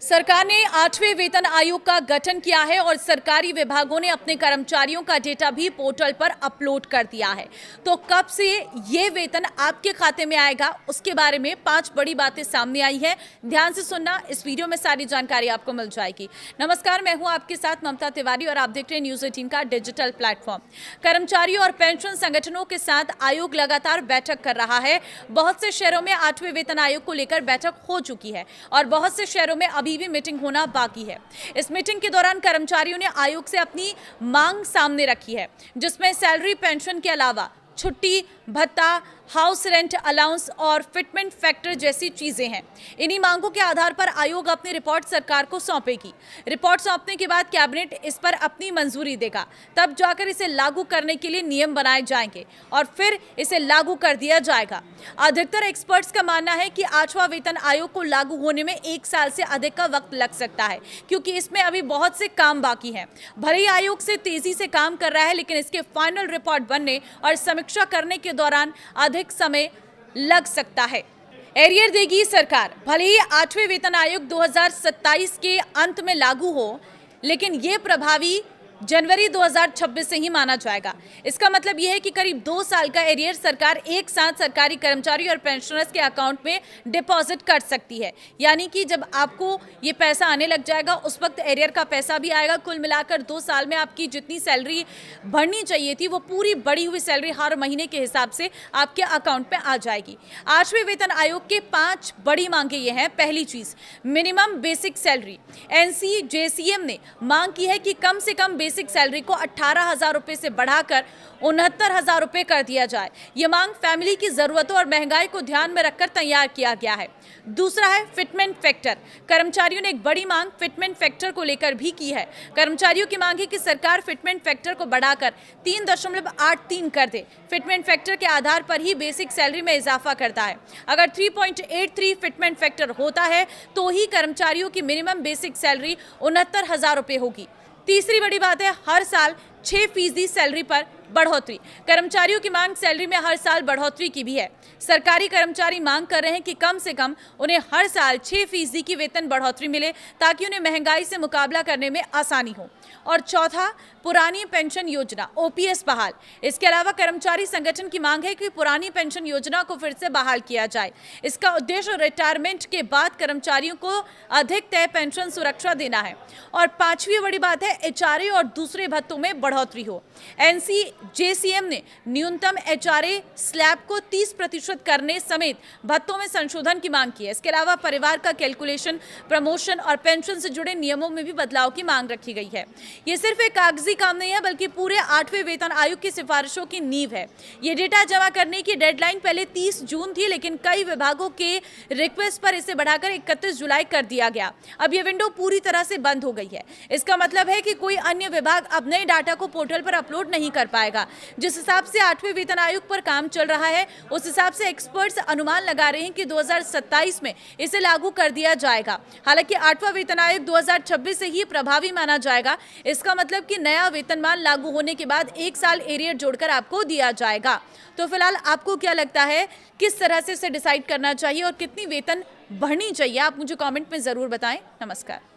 सरकार ने 8वें वेतन आयोग का गठन किया है और सरकारी विभागों ने अपने कर्मचारियों का डेटा भी पोर्टल पर अपलोड कर दिया है। तो कब से ये वेतन आपके खाते में आएगा, उसके बारे में 5 बड़ी बातें सामने आई है। ध्यान से सुनना, इस वीडियो में सारी जानकारी आपको मिल जाएगी। नमस्कार, मैं हूं आपके साथ ममता तिवारी और आप देख रहे हैं न्यूज़ 18 का डिजिटल प्लेटफॉर्म। कर्मचारियों और पेंशन संगठनों के साथ आयोग लगातार बैठक कर रहा है। बहुत से शहरों में 8वें वेतन आयोग को लेकर बैठक हो चुकी है और बहुत से शहरों में अभी भी मीटिंग होना बाकी है। इस मीटिंग के दौरान कर्मचारियों ने आयोग से अपनी मांग सामने रखी है, जिसमें सैलरी, पेंशन के अलावा छुट्टी, भत्ता, हाउस रेंट अलाउंस और फिटमेंट फैक्टर जैसी चीजें हैं। इन्हीं मांगों के आधार पर आयोग अपनी रिपोर्ट सरकार को सौंपेगी। रिपोर्ट सौंपने के बाद कैबिनेट इस पर अपनी मंजूरी देगा, तब जाकर इसे लागू करने के लिए नियम बनाए जाएंगे और फिर इसे लागू कर दिया जाएगा। अधिकतर एक्सपर्ट्स का मानना है कि 8वां वेतन आयोग को लागू होने में 1 साल से अधिक का वक्त लग सकता है, क्योंकि इसमें अभी बहुत से काम बाकी हैं। भले ही आयोग से तेजी से काम कर रहा है, लेकिन इसके फाइनल रिपोर्ट बनने और समीक्षा करने के दौरान अधिक समय लग सकता है। एरियर देगी सरकार। भले ही 8वें वेतन आयोग 2027 के अंत में लागू हो, लेकिन ये प्रभावी जनवरी 2026 से ही माना जाएगा। इसका मतलब यह है कि करीब 2 साल का एरियर सरकार एक साथ सरकारी कर्मचारी और पेंशनर्स के अकाउंट में डिपॉजिट कर सकती है। यानी कि जब आपको ये पैसा आने लग जाएगा, उस वक्त एरियर का पैसा भी आएगा। कुल मिलाकर 2 साल में आपकी जितनी सैलरी भरनी चाहिए थी, वो पूरी बढ़ी हुई सैलरी हर महीने के हिसाब से आपके अकाउंट में आ जाएगी। 8वें वेतन आयोग के 5 बड़ी मांगे ये हैं। पहली चीज, मिनिमम बेसिक सैलरी। NCJCM ने मांग की है कि कम से कम बेसिक सैलरी को 18,000 रुपए से बढ़ाकर 69,000 रुपए कर दिया जाए। यह मांग फैमिली की जरूरतों और महंगाई को ध्यान में रखकर तैयार किया गया है। दूसरा है फिटमेंट फैक्टर। कर्मचारियों ने एक बड़ी मांग फिटमेंट फैक्टर को लेकर भी की है। कर्मचारियों की मांग है कि सरकार फिटमेंट फैक्टर को बढ़ाकर 3.83 कर दे। फिटमेंट फैक्टर के आधार पर ही बेसिक सैलरी में इजाफा करता है। अगर 3.83 फिटमेंट फैक्टर होता है तो ही कर्मचारियों की मिनिमम बेसिक सैलरी 69,000 रुपए होगी। तीसरी बड़ी बात है, हर साल 6% सैलरी पर बढ़ोतरी। कर्मचारियों की मांग सैलरी में हर साल बढ़ोतरी की भी है। सरकारी कर्मचारी मांग कर रहे हैं कि कम से कम उन्हें हर साल 6% की वेतन बढ़ोतरी मिले, ताकि उन्हें महंगाई से मुकाबला करने में आसानी हो। और चौथा, पुरानी पेंशन योजना OPS बहाल। इसके अलावा कर्मचारी संगठन की मांग है कि पुरानी पेंशन योजना को फिर से बहाल किया जाए। इसका उद्देश्य रिटायरमेंट के बाद कर्मचारियों को अधिक तय पेंशन सुरक्षा देना है। और 5वीं बड़ी बात है, HRA और दूसरे भत्तों में बढ़ोतरी हो। NCJCM ने न्यूनतम HRA स्लैब को 30% करने समेत भत्तों में संशोधन की मांग की है। इसके अलावा परिवार का कैलकुलेशन, प्रमोशन और पेंशन से जुड़े नियमों में भी बदलाव की मांग रखी गई है। ये सिर्फ एक कागजी काम नहीं है, बल्कि पूरे 8वें वेतन आयोग की सिफारिशों की नींव है। ये डेटा जमा करने की डेडलाइन पहले 30 जून थी, लेकिन कई विभागों के रिक्वेस्ट पर इसे बढ़ाकर 31 जुलाई कर दिया गया। अब ये विंडो पूरी तरह से बंद हो गई है। इसका मतलब है कि कोई अन्य विभाग अब नए डाटा को पोर्टल पर अपलोड नहीं कर पाएगा। जिस हिसाब से 8वें वेतन आयोग पर काम चल रहा है, उस हिसाब से एक्सपर्ट्स अनुमान लगा रहे हैं कि 2027 में इसे लागू कर दिया जाएगा। हालांकि 8वां वेतन आयोग 2026 से ही प्रभावी माना जाएगा। इसका मतलब कि नया वेतनमान लागू होने के बाद 1 साल एरियर जोड़कर आपको दिया जाएगा। तो फिलहाल आपको क्या लगता है, किस तरह से इसे डिसाइड करना चाहिए और कितनी वेतन बढ़नी चाहिए, आप मुझे कमेंट में जरूर बताएं। नमस्कार।